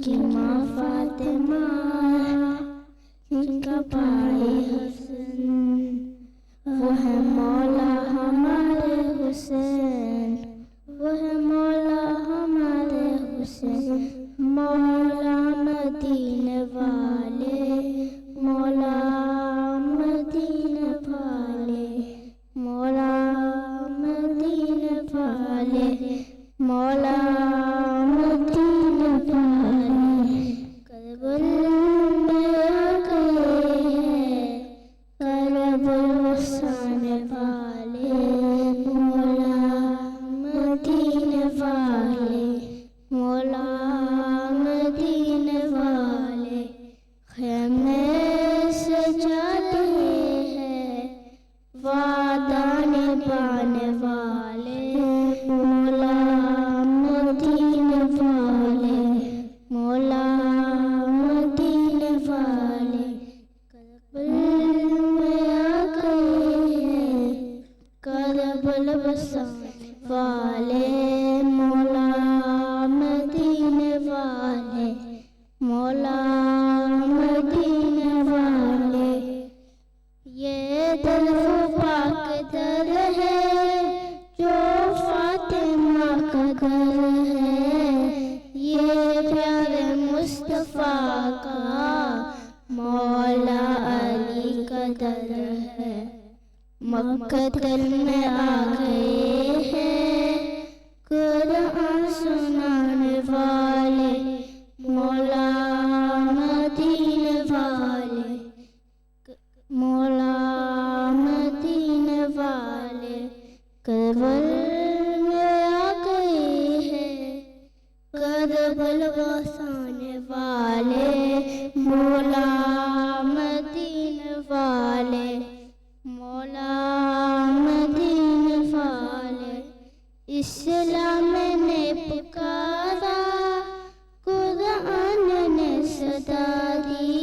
کی ماں فاطمہ، جن کا بھائی حسن، وہ ہے مولا ہمارے حسین، وہ ہے مولا ہمارے حسین، مولا مدینے والے، مولا مدینے والے، مولا مدینے والے، مولا مدینے والے، کربل میں آ گئے ہیں، کربل وسانے والے، مولا مدینے والے، مولا مدینے والے، خیمے سجاتے ہیں وعدہ نبھانے والے، مولا مدینے والے، مولا مدینے والے، کربل میں آ گئے ہیں، کربل وسانے والے، مولا مدینے والے، مولا مدینے والے، یہ در وہ پاک در ہے جو فاطمہ کا گھر ہے، یہ پیارے مصطفیٰ کا مولا علی کا در ہے، مکہ دل میں آ گئے ہیں قرآن سنانے والے، مولا مدینے والے، مولا مدینے والے، کربل میں آ گئے ہیں کربل وسانے والے، مولا مدینے والے، مولا مدینے والے، اسلام نے پکارا قرآن نے صدا دی،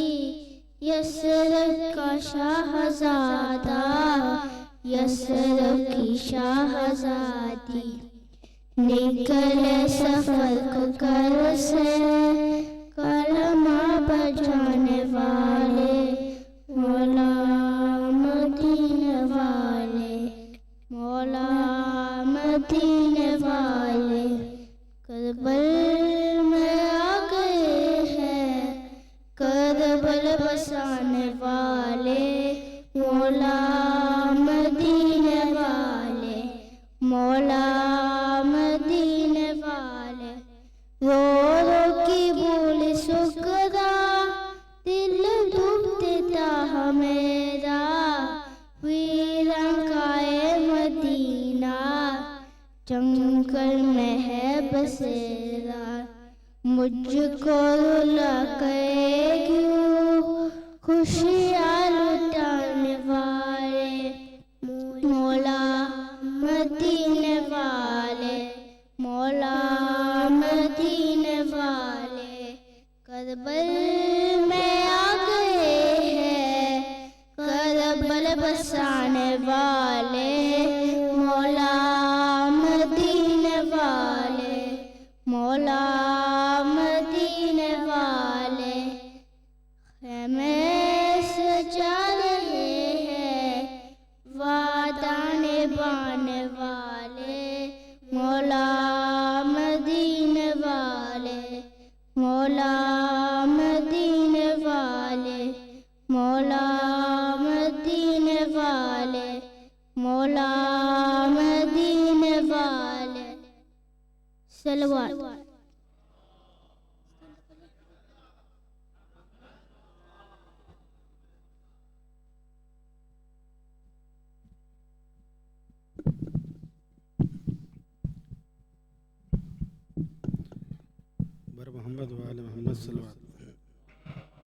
یثرب کا شاہزادہ، یثرب کی شاہزادی، نکلے سفر کو گھر سے کلمہ بجانے والے، مولا مدینے والے، مولا مدینے والے، کربل میں آ گئے ہیں کربل بسانے والے، مولا مدینے والے، مولا مدینے والے، رو رو کی بول سکرا دل ڈوبتے تھا میرا، ویران کا اے مدینہ جنگل میں ہے بسیرا، مجھ کو رلا کے کیوں خوشیاں لٹانے والے، مولا مدینے والے، مولا مدینے والے، کربل میں آ گئے ہیں کربل بسانے والے، مولا مدینے والے، مولا مدینے والے، خیمے سجا رہے ہیں وعدہ نبھانے والے، مولا مدینے والے، مولا مدینے والے، مولا مدینے والے، مولا مدینے والے، صلوات۔ بر محمد و آل محمد صلوات۔